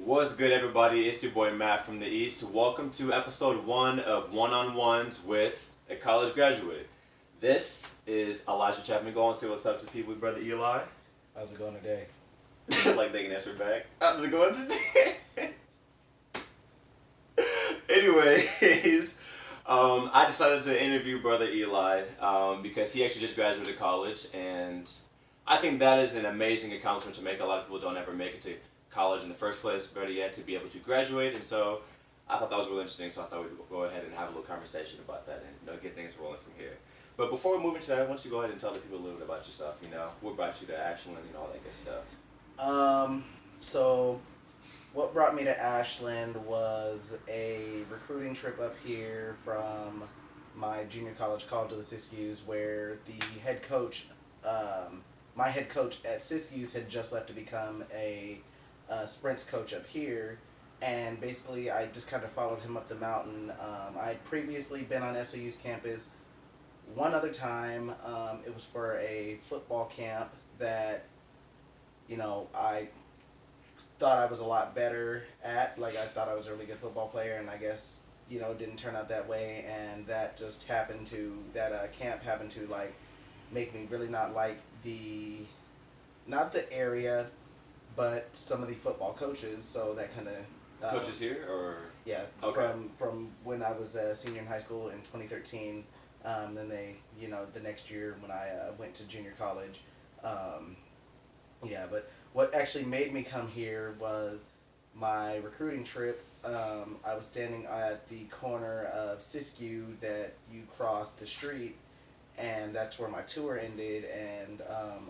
What's good, everybody? It's your boy Matt from the East. Welcome to episode 1 of One on Ones with a college graduate. This is Elijah Chapman. Go and say what's up to people, brother Eli. How's it going today? Like they can answer back. How's it going today? Anyways, I decided to interview brother Eli because he actually just graduated college, and I think that is an amazing accomplishment to make. A lot of people don't ever make it to college in the first place, better yet, to be able to graduate. And so I thought that was really interesting, so I thought we'd go ahead and have a little conversation about that and get things rolling from here. But before we move into that, why don't you go ahead and tell the people a little bit about yourself, what brought you to Ashland, all that good stuff. So what brought me to Ashland was a recruiting trip up here from my junior college, College of the Siskiyous, where the head coach, my head coach at Siskiyous had just left to become a sprints coach up here. And basically, I just kind of followed him up the mountain. I'd previously been on SOU's campus one other time. It was for a football camp that, I thought I was a lot better at. Like, I thought I was a really good football player, and I guess, it didn't turn out that way. And that just happened to, that camp happened to, like, make me really not like not the area, but some of the football coaches. So that kind of... Coaches here, or? Yeah, okay. From when I was a senior in high school in 2013, then they, the next year when I went to junior college, but what actually made me come here was my recruiting trip. I was standing at the corner of Siskiyou that you cross the street, and that's where my tour ended. And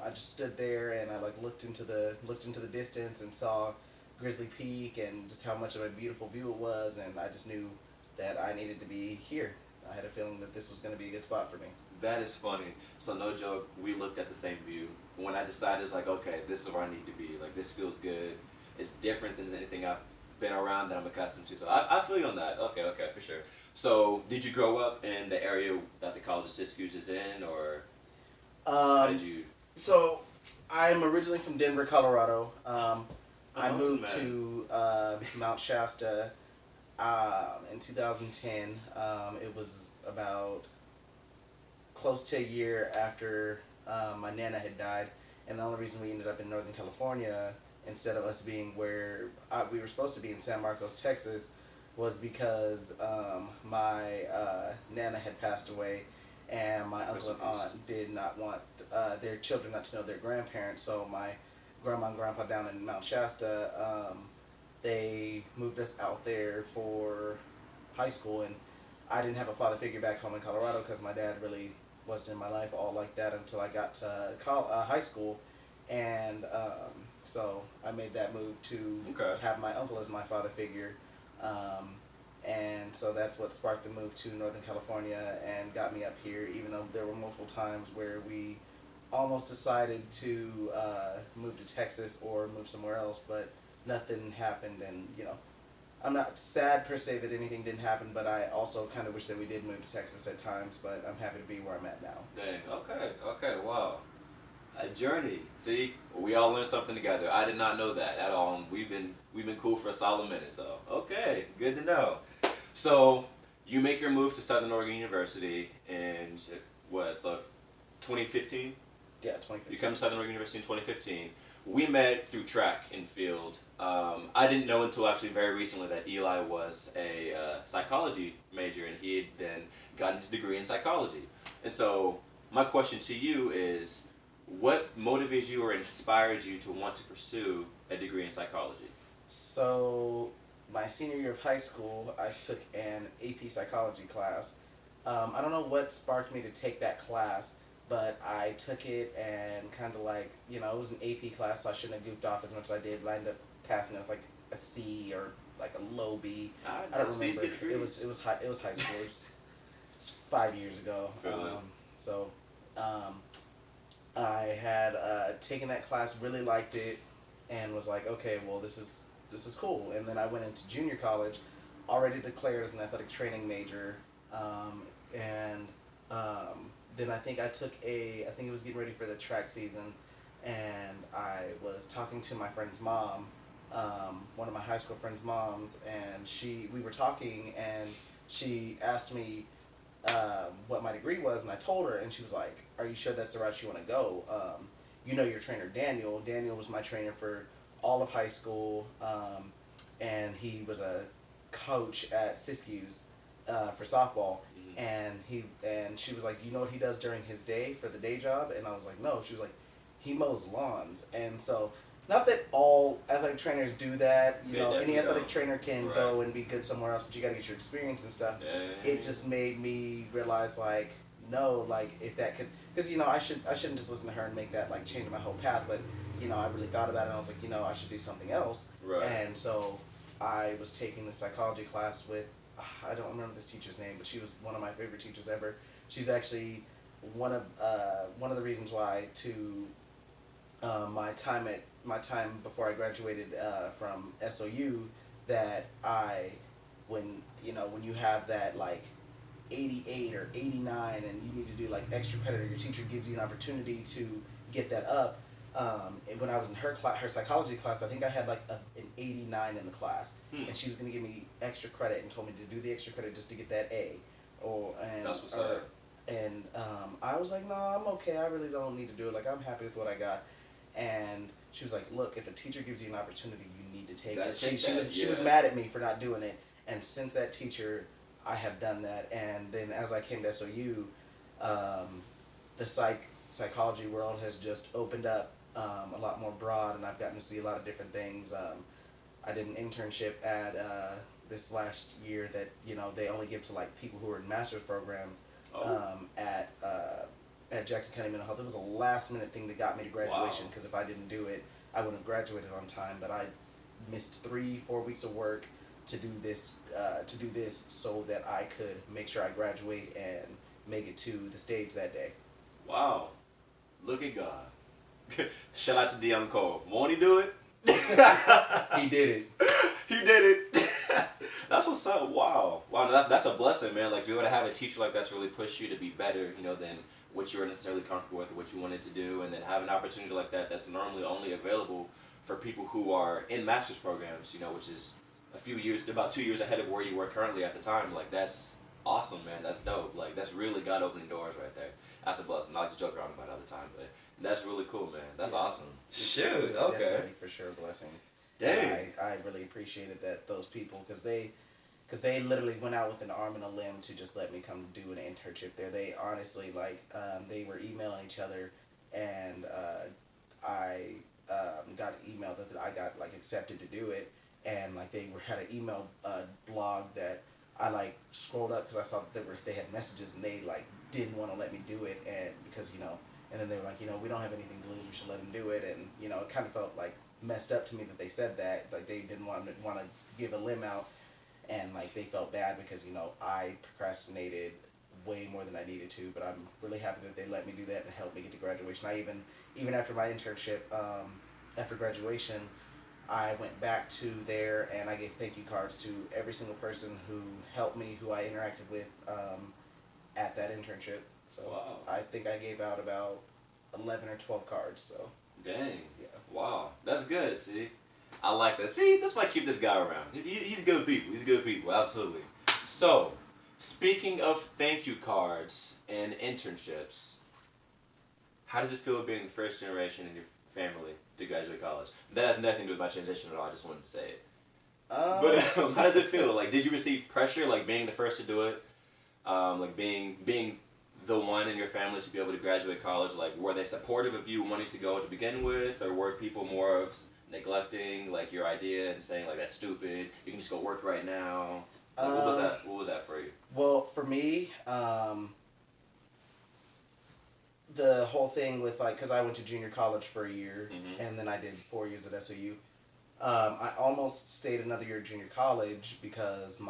I just stood there and I looked into the distance and saw Grizzly Peak and just how much of a beautiful view it was, and I just knew that I needed to be here. I had a feeling that this was going to be a good spot for me. That is funny. So no joke, we looked at the same view. When I decided, it's like, okay, this is where I need to be. Like, this feels good. It's different than anything I've been around that I'm accustomed to. So I feel you on that. Okay, for sure. So did you grow up in the area that the College of Siskiyous is in, or how did you? So I'm originally from Denver, Colorado. I Oh, moved man. to Mount Shasta in 2010. It was about close to a year after my Nana had died, and the only reason we ended up in Northern California instead of us being where we were supposed to be in San Marcos, Texas, was because my Nana had passed away, and my uncle and aunt did not want their children not to know their grandparents. So my grandma and grandpa down in Mount Shasta, they moved us out there for high school, and I didn't have a father figure back home in Colorado because my dad really wasn't in my life all like that until I got to high school, and so I made that move to have my uncle as my father figure, and so that's what sparked the move to Northern California and got me up here, even though there were multiple times where we almost decided to move to Texas or move somewhere else, but nothing happened. And I'm not sad per se that anything didn't happen, but I also kind of wish that we did move to Texas at times. But I'm happy to be where I'm at now. Dang. Okay. Wow. A journey. See, we all learned something together. I did not know that at all. And we've been cool for a solid minute. So okay, good to know. So you make your move to Southern Oregon University in what? So 2015. Yeah, 2015. You come to Southern Oregon University in 2015. We met through track and field. I didn't know until actually very recently that Eli was a psychology major, and he had then gotten his degree in psychology. And so my question to you is, what motivated you or inspired you to want to pursue a degree in psychology? So my senior year of high school, I took an AP psychology class. I don't know what sparked me to take that class, but I took it and kind of it was an AP class, so I shouldn't have goofed off as much as I did, but I ended up passing it with a C or a low B. I don't remember. It was high school. It's 5 years ago. So I had taken that class, really liked it, and was like, okay, well, this is cool. And then I went into junior college, already declared as an athletic training major, and then I think it was getting ready for the track season, and I was talking to my friend's mom one of my high school friends' moms, and we were talking, and she asked me what my degree was, and I told her, and she was like, "Are you sure that's the route you want to go? You know your trainer Daniel. Daniel was my trainer for all of high school, and he was a coach at Siskiyous for softball." And she was like, "You know what he does during his day for the day job?" And I was like, "No." She was like, "He mows lawns." And so, not that all athletic trainers do that. You They know, any definitely athletic don't. trainer can Right. go and be good somewhere else, but you got to get your experience and stuff. Dang. It just made me realize, like, no, like if that could, because I shouldn't just listen to her and make that like change my whole path. But I really thought about it, and I was like, I should do something else. Right. And so I was taking the psychology class with, I don't remember this teacher's name, but she was one of my favorite teachers ever. She's actually one of the reasons why to my time before I graduated from SOU, that when you have that like 88 or 89 and you need to do like extra credit, or your teacher gives you an opportunity to get that up. And when I was in her psychology class, I think I had like an 89 in the class, and she was going to give me extra credit and told me to do the extra credit just to get that A. That's what's up. And I was like, no, I'm okay. I really don't need to do it. Like, I'm happy with what I got. And she was like, look, if a teacher gives you an opportunity, you need to take it. She was mad at me for not doing it. And since that teacher, I have done that. And then as I came to SOU, the psychology world has just opened up a lot more broad, and I've gotten to see a lot of different things. I did an internship at this last year that they only give to like people who are in master's programs. At Jackson County Mental Health. It was a last minute thing that got me to graduation, because if I didn't do it, I wouldn't have graduated on time. But I missed 3-4 weeks of work to do this so that I could make sure I graduate and make it to the stage that day. Wow. Look at God. Shout out to Dion Cole. Won't he do it? He did it. He did it. That's what's up. Wow. Wow. That's a blessing, man. Like to be able to have a teacher like that to really push you to be better, than what you were necessarily comfortable with or what you wanted to do, and then have an opportunity like that that's normally only available for people who are in master's programs, which is about 2 years ahead of where you were currently at the time. Like that's awesome, man. That's dope. Like that's really God opening doors right there. That's a blessing. I like to joke around about it all the time, but that's really cool, man. That's awesome. Shoot. It was Okay. definitely for sure a blessing. Dang. I really appreciated those people, because they literally went out with an arm and a limb to just let me come do an internship there. They honestly they were emailing each other, and I got an email that I got like accepted to do it, and like had an email blog that I like scrolled up because I saw that they had messages, and they like didn't want to let me do it, and because and then they were like, we don't have anything to lose, we should let them do it, and it kind of felt like messed up to me that they said that, like they didn't want to give a limb out. And like they felt bad because I procrastinated way more than I needed to, but I'm really happy that they let me do that and helped me get to graduation. I even after my internship, after graduation, I went back to there and I gave thank you cards to every single person who helped me, who I interacted with at that internship. So wow. I think I gave out about 11 or 12 cards. So dang. Yeah. Wow. That's good. See. I like that. See, that's why I keep this guy around. He's good people. He's good people. Absolutely. So, speaking of thank you cards and internships, how does it feel being the first generation in your family to graduate college? That has nothing to do with my transition at all. I just wanted to say it. But how does it feel? Like, did you receive pressure, like being the first to do it? Like being the one in your family to be able to graduate college? Like, were they supportive of you wanting to go to begin with, or were people more of neglecting like your idea and saying like that's stupid, you can just go work right now? Like, what was that for you? Well, for me, the whole thing with because I went to junior college for a year, and then I did 4 years at SOU. I almost stayed another year at junior college because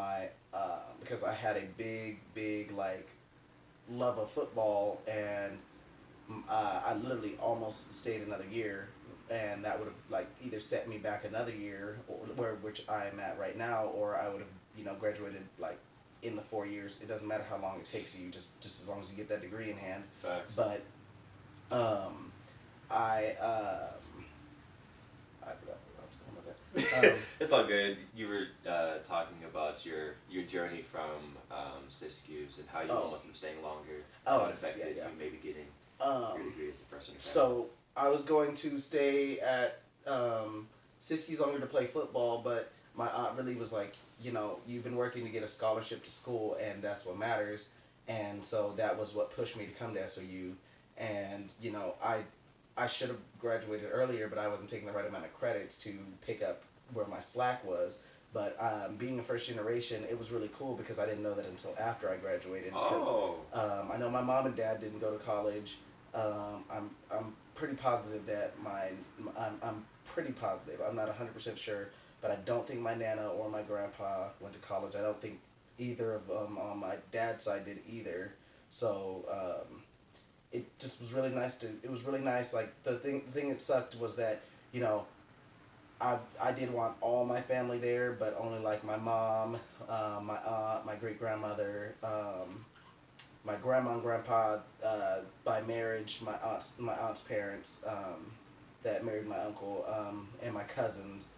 because I had a big like love of football, and I literally almost stayed another year, and that would have like either set me back another year, which I am at right now, or I would have graduated like in the 4 years. It doesn't matter how long it takes you, just as long as you get that degree in hand. Facts. But I forgot what I was talking about It's all good. You were talking about your journey from Siskiyous and how you almost been staying longer. How it affected you maybe getting your degree as a freshman. So I was going to stay at Siskiyous longer to play football, but my aunt really was like, you've been working to get a scholarship to school, and that's what matters. And so that was what pushed me to come to SOU. And I should have graduated earlier, but I wasn't taking the right amount of credits to pick up where my slack was. But being a first generation, it was really cool because I didn't know that until after I graduated. Because, I know my mom and dad didn't go to college. I'm pretty positive that I'm pretty positive. I'm not 100% sure, but I don't think my nana or my grandpa went to college. I don't think either of them on my dad's side did either. So it just was really nice it was really nice. Like the thing that sucked was that, I did want all my family there, but only like my mom, my aunt, my great grandmother, my grandma and grandpa by marriage, my aunt's parents that married my uncle, and my cousins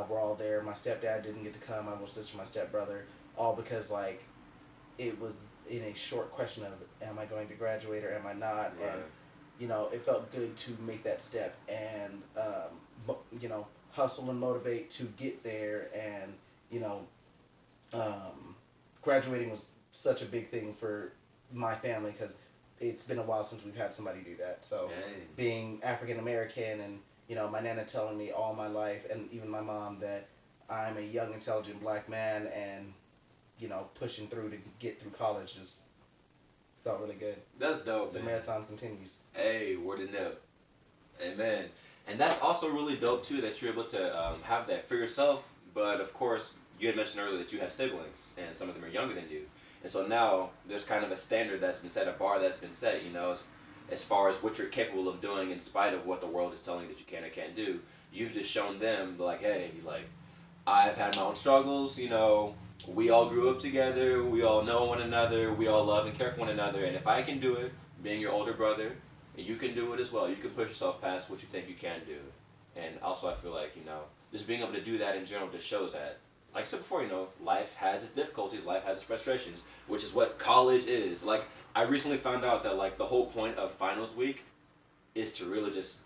were all there. My stepdad didn't get to come. My little sister, my stepbrother, all because like it was in a short question of am I going to graduate or am I not, right. And it felt good to make that step and hustle and motivate to get there, and graduating was such a big thing for my family because it's been a while since we've had somebody do that. So being African American and my nana telling me all my life, and even my mom, that I'm a young intelligent black man and pushing through to get through college just felt really good. That's dope, The man. marathon continues. Hey, word of nip. Amen. And that's also really dope too that you're able to have that for yourself. But of course, you had mentioned earlier that you have siblings, and some of them are younger than you. And so now there's kind of a standard that's been set, a bar that's been set, as far as what you're capable of doing in spite of what the world is telling you that you can or can't do. You've just shown them, like, hey, I've had my own struggles, we all grew up together, we all know one another, we all love and care for one another, and if I can do it, being your older brother, you can do it as well. You can push yourself past what you think you can do. And also I feel like, just being able to do that in general just shows that, like I said before, life has its difficulties, life has its frustrations, which is what college is. Like, I recently found out that, the whole point of finals week is to really just,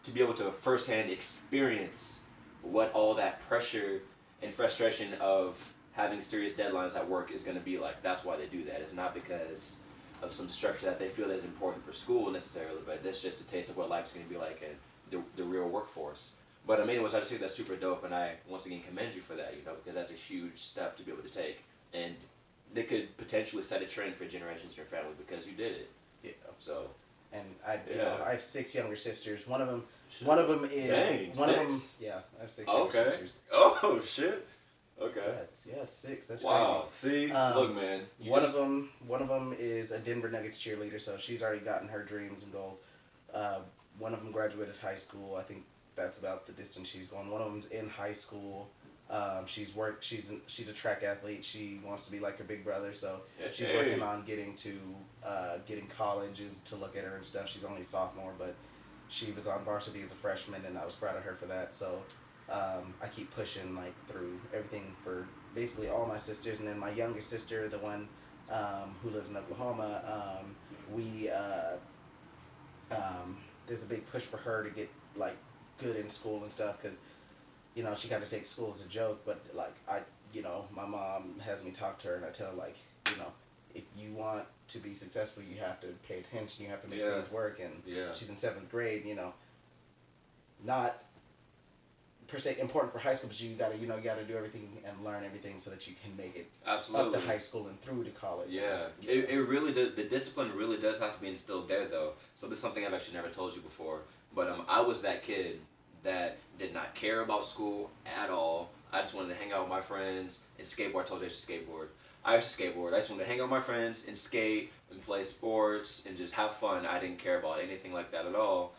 to be able to firsthand experience what all that pressure and frustration of having serious deadlines at work is going to be like. That's why they do that. It's not because of some structure that they feel is important for school necessarily, but that's just a taste of what life's going to be like in the real workforce. But I just think that's super dope, and I once again commend you for that, because that's a huge step to be able to take, and they could potentially set a trend for generations in your family because you did it. Yeah. So. And I have 6 younger sisters. One of them is Dang, one 6? of them. Yeah, I have 6 younger sisters. Oh shit. Okay. Yeah, 6. That's wow. crazy. See, look, man. One of them is a Denver Nuggets cheerleader, so she's already gotten her dreams and goals. One of them graduated high school. I think that's about the distance she's going. One of them's in high school. She's a track athlete. She wants to be like her big brother, so she's working on getting colleges to look at her and stuff. She's only a sophomore, but she was on varsity as a freshman, and I was proud of her for that. So I keep pushing through everything for basically all my sisters, and then my youngest sister, the one who lives in Oklahoma. There's a big push for her to get good in school and stuff because she kind of takes school as a joke, but my mom has me talk to her, and I tell her if you want to be successful, you have to pay attention, you have to make things work, and she's in 7th grade, not per se important for high school, but you gotta do everything and learn everything so that you can make it absolutely up to high school and through to college. Yeah, it really does. The discipline really does have to be instilled there, though. So this is something I've actually never told you before, but I was that kid that did not care about school at all. I just wanted to hang out with my friends and skateboard. I told you I used to skateboard. I used to skateboard. I just wanted to hang out with my friends and skate and play sports and just have fun. I didn't care about anything like that at all.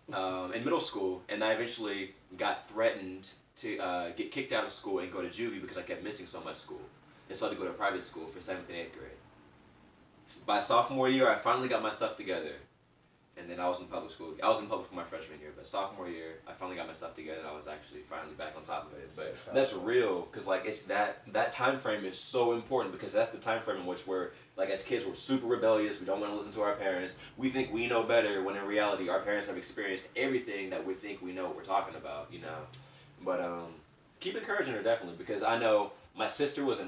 In middle school, and I eventually got threatened to get kicked out of school and go to juvie because I kept missing so much school. And so I had to go to private school for 7th and 8th grade. By sophomore year, I finally got my stuff together. And then I was in public school. I was in public school my freshman year, but sophomore year, I finally got my stuff together, and I was actually finally back on top of it. But that's real, because like it's that time frame is so important, because that's the time frame in which we're like, as kids, we're super rebellious. We don't want to listen to our parents. We think we know better, when in reality, our parents have experienced everything that we think we know what we're talking about. You know, but keep encouraging her, definitely, because I know my sister was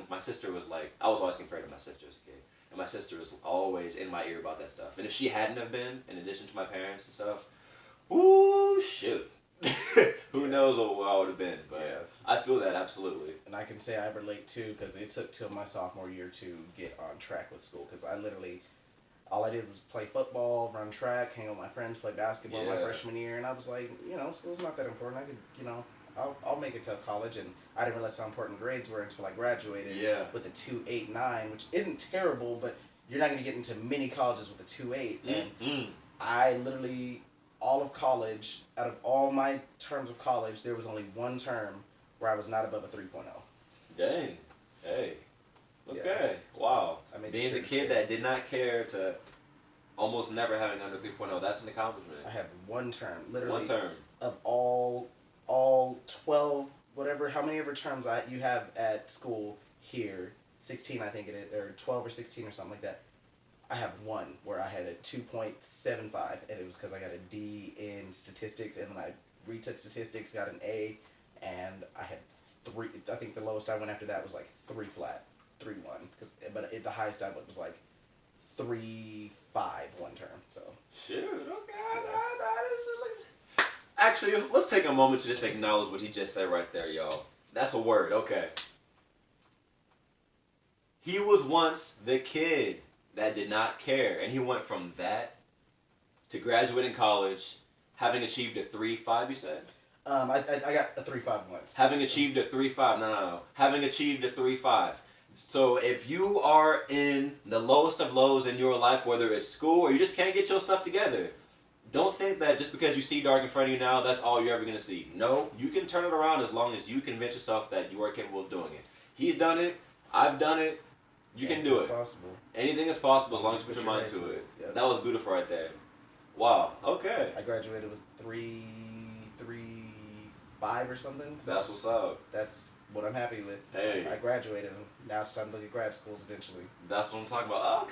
like, I was always compared to my sister as a kid. And my sister was always in my ear about that stuff. And if she hadn't have been, in addition to my parents and stuff, ooh, shoot. Who knows what I would have been. But I feel that, absolutely. And I can say I relate too, because it took till my sophomore year to get on track with school. Because I literally, all I did was play football, run track, hang out with my friends, play basketball my freshman year. And I was like, school's not that important. I could, I'll make it to college, and I didn't realize how important grades were until I graduated with a 2.89, which isn't terrible, but you're not going to get into many colleges with a 2.8. And I literally, all of college, out of all my terms of college, there was only one term where I was not above a 3.0. Dang. Hey. Okay. Yeah. Wow. Being the kid that did not care to almost never having under 3.0, that's an accomplishment. I have one term, literally. One term. Of all 12, whatever, how many ever terms you have at school here, 16 I think it is, or 12 or 16 or something like that, I have one where I had a 2.75, and it was because I got a D in statistics, and then I retook statistics, got an A, and I had 3, I think the lowest I went after that was like 3 flat, 3.1, but the highest I went was like 3.5 one term, so. Shoot, okay, that is... Actually, let's take a moment to just acknowledge what he just said right there, y'all. That's a word, okay. He was once the kid that did not care, and he went from that to graduating college, having achieved a 3.5, you said? I got a 3.5 once. Having achieved a 3.5, no. Having achieved a 3.5. So if you are in the lowest of lows in your life, whether it's school or you just can't get your stuff together, don't think that just because you see dark in front of you now, that's all you're ever going to see. No, you can turn it around as long as you convince yourself that you are capable of doing it. He's done it. I've done it. You can do it. It's possible. Anything is possible as long as you put your mind to it. Yep. That was beautiful right there. Wow. Okay. I graduated with 3.5 or something. So that's what's up. That's what I'm happy with. Hey. I graduated. Now it's time to look at grad schools eventually. That's what I'm talking about. Oh,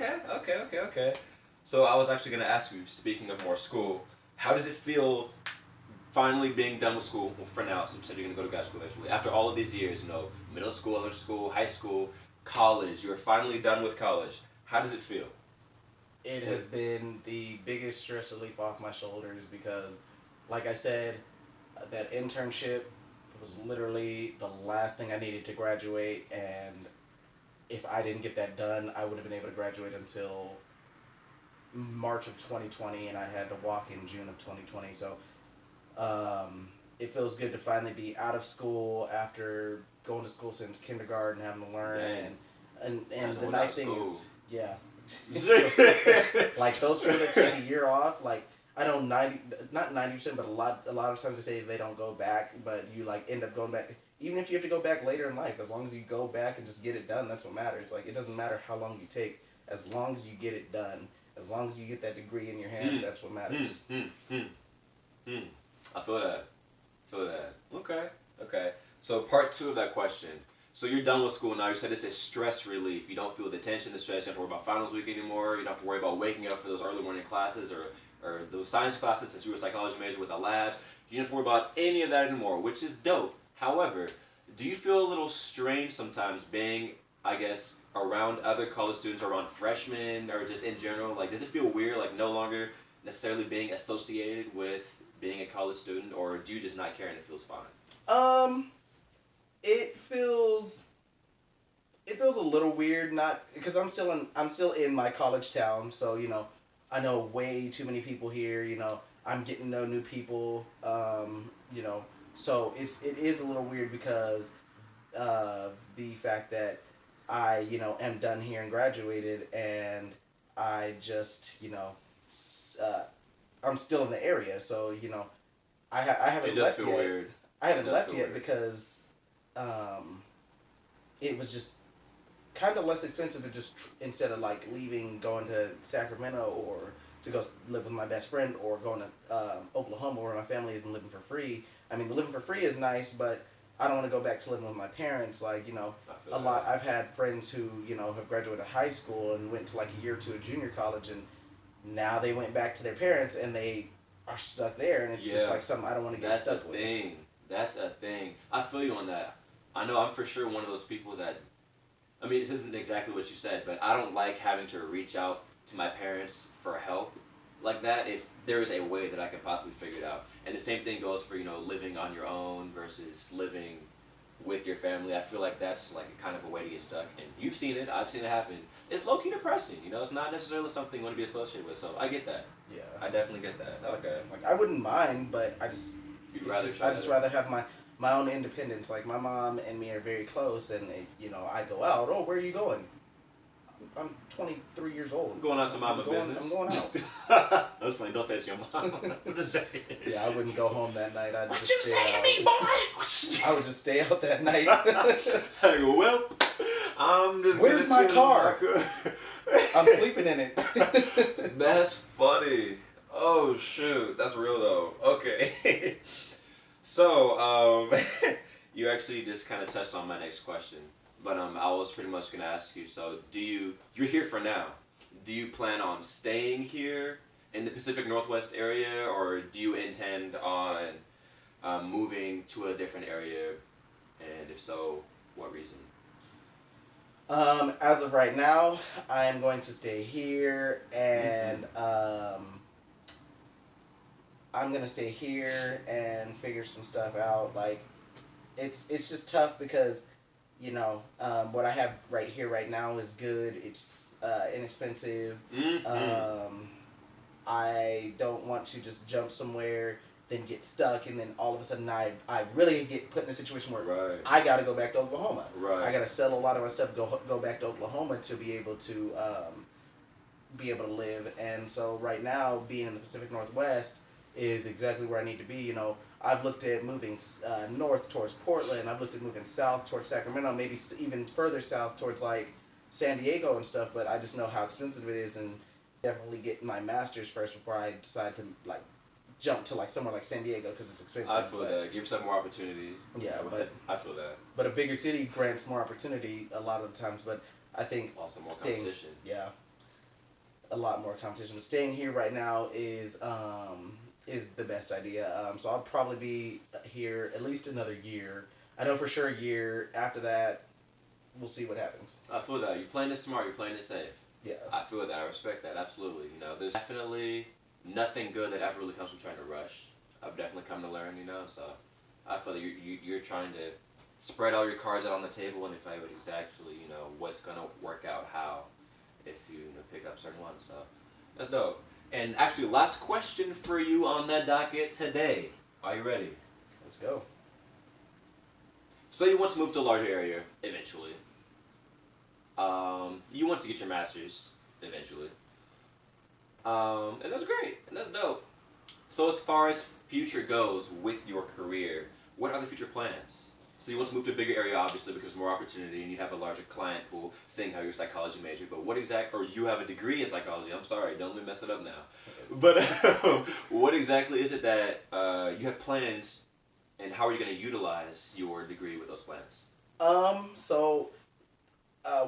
okay. So I was actually going to ask you, speaking of more school, how does it feel finally being done with school? Well, for now, since you said you're going to go to grad school eventually. After all of these years, middle school, elementary school, high school, college, you're finally done with college. How does it feel? It has been the biggest stress relief off my shoulders because, like I said, that internship was literally the last thing I needed to graduate, and if I didn't get that done, I would have been able to graduate until March of 2020, and I had to walk in June of 2020. So it feels good to finally be out of school after going to school since kindergarten, having to learn, and the nice thing is, like those people that take a year off, like I know not 90%, but a lot of times they say they don't go back, but you like end up going back. Even if you have to go back later in life, as long as you go back and just get it done, that's what matters. Like it doesn't matter how long you take, as long as you get it done. As long as you get that degree in your hand, that's what matters. I feel that. Okay. So part 2 of that question. So you're done with school now. You said this is stress relief. You don't feel the tension, the stress. You don't have to worry about finals week anymore. You don't have to worry about waking up for those early morning classes or those science classes since you were a psychology major with the labs. You don't have to worry about any of that anymore, which is dope. However, do you feel a little strange sometimes being, I guess, around other college students, around freshmen, or just in general? Like, does it feel weird, like no longer necessarily being associated with being a college student, or do you just not care and it feels fine? It feels a little weird, not because I'm still in my college town, so I know way too many people here. I'm getting to know new people. So it is a little weird because of the fact that I, am done here and graduated, and I just, I'm still in the area, so, I haven't left yet. It does feel weird. I haven't left yet because it was just kind of less expensive to just, instead of, like, leaving, going to Sacramento or to go live with my best friend, or going to Oklahoma where my family isn't living for free. I mean, the living for free is nice, but I don't want to go back to living with my parents. Like, a lot. I've had friends who, have graduated high school and went to like a year or two of junior college, and now they went back to their parents and they are stuck there, and it's just like something I don't want to get stuck with. That's a thing. I feel you on that. I know I'm for sure one of those people that, I mean, this isn't exactly what you said, but I don't like having to reach out to my parents for help like that if there is a way that I can possibly figure it out. And the same thing goes for, living on your own versus living with your family. I feel like that's like a kind of a way to get stuck. And you've seen it. I've seen it happen. It's low-key depressing. It's not necessarily something you want to be associated with. So I get that. Yeah. I definitely get that. Okay. Like I wouldn't mind, but I just... I just rather have my own independence. Like, my mom and me are very close, and if, I go out, oh, where are you going? I'm 23 years old. I'm going out to mama business. I'm going out. That's funny. Don't say it to your mom. I'm just joking. Yeah, I wouldn't go home that night. I'd what just you stay say out. to me, boy? I would just stay out that night. Like, well, I'm just. Where's my car? I'm sleeping in it. That's funny. Oh shoot, that's real though. Okay. So, you actually just kind of touched on my next question. But I was pretty much gonna ask you. So, you're here for now? Do you plan on staying here in the Pacific Northwest area, or do you intend on moving to a different area? And if so, what reason? As of right now, I am going to stay here, and I'm gonna stay here and figure some stuff out. Like, it's just tough because. What I have right here right now is good. It's inexpensive. I don't want to just jump somewhere, then get stuck, and then all of a sudden I really get put in a situation where I got to go back to Oklahoma. Right. I got to sell a lot of my stuff, go back to Oklahoma to be able to live. And so right now, being in the Pacific Northwest is exactly where I need to be. I've looked at moving north towards Portland. I've looked at moving south towards Sacramento, maybe even further south towards like San Diego and stuff. But I just know how expensive it is, and definitely get my master's first before I decide to like jump to like somewhere like San Diego because it's expensive. I feel that. Give yourself more opportunity. Yeah, but I feel that. But a bigger city grants more opportunity a lot of the times. But I think also more competition. Yeah, a lot more competition. But staying here right now is the best idea. So I'll probably be here at least another year. I know for sure a year. After that, we'll see what happens. I feel that. You're playing it smart. You're playing it safe. Yeah. I feel that. I respect that. Absolutely. There's definitely nothing good that ever really comes from trying to rush. I've definitely come to learn, so I feel that you're trying to spread all your cards out on the table and evaluate exactly, what's going to work out how if you pick up certain ones. So that's dope. And actually, last question for you on the docket today. Are you ready? Let's go. So you want to move to a larger area eventually. You want to get your master's eventually. And that's great. And that's dope. So as far as future goes with your career, what are the future plans? So you want to move to a bigger area, obviously, because more opportunity, and you have a larger client pool, seeing how you're a psychology major. But or you have a degree in psychology. I'm sorry, don't let me mess it up now. But what exactly is it that you have plans, and how are you going to utilize your degree with those plans? So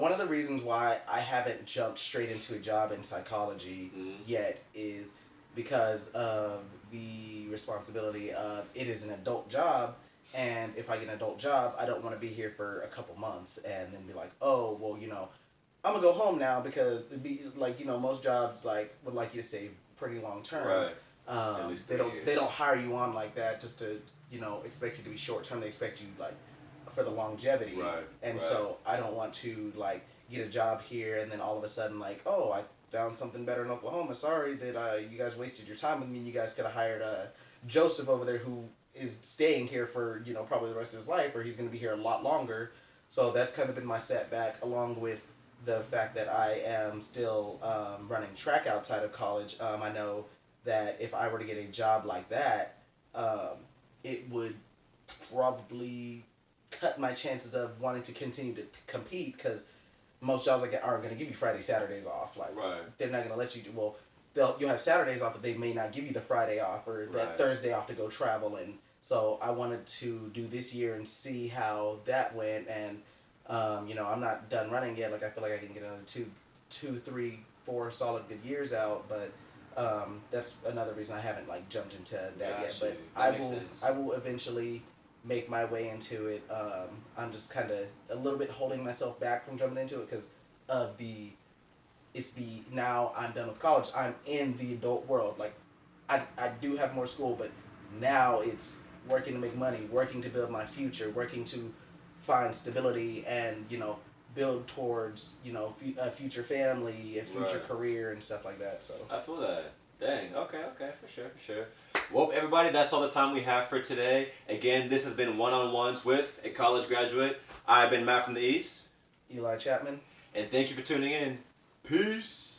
one of the reasons why I haven't jumped straight into a job in psychology yet is because of the responsibility of it is an adult job. And if I get an adult job, I don't want to be here for a couple months and then be like, oh, well, I'm going to go home now because it'd be like, most jobs would like you to stay pretty long term. Right. At least they don't hire you on like that just to, expect you to be short term. They expect you for the longevity. Right. And so I don't want to get a job here and then all of a sudden oh, I found something better in Oklahoma. Sorry that you guys wasted your time with me. You guys could have hired Joseph over there who is staying here for probably the rest of his life, or he's going to be here a lot longer. So that's kind of been my setback, along with the fact that I am still running track outside of college. I know that if I were to get a job like that, it would probably cut my chances of wanting to continue to compete, because most jobs aren't going to give you Friday, Saturdays off. Right. They're not going to let you do, well, you'll have Saturdays off, but they may not give you the Friday off or that Right. Thursday off to go travel. And so I wanted to do this year and see how that went. And I'm not done running yet. Like I feel like I can get another two, three, 4 solid good years out, but that's another reason I haven't like jumped into that yet. Got you. But That makes sense. I will eventually make my way into it. I'm just kind of a little bit holding myself back from jumping into it because of now I'm done with college. I'm in the adult world. Like I do have more school, but now it's working to make money, working to build my future, working to find stability and build towards a future family, a future Right. career and stuff like that. So I feel that. Dang. Okay. For sure. Well, everybody, that's all the time we have for today. Again, this has been One-on-Ones with a college graduate. I've been Matt from the East. Elijah Chapman. And thank you for tuning in. Peace.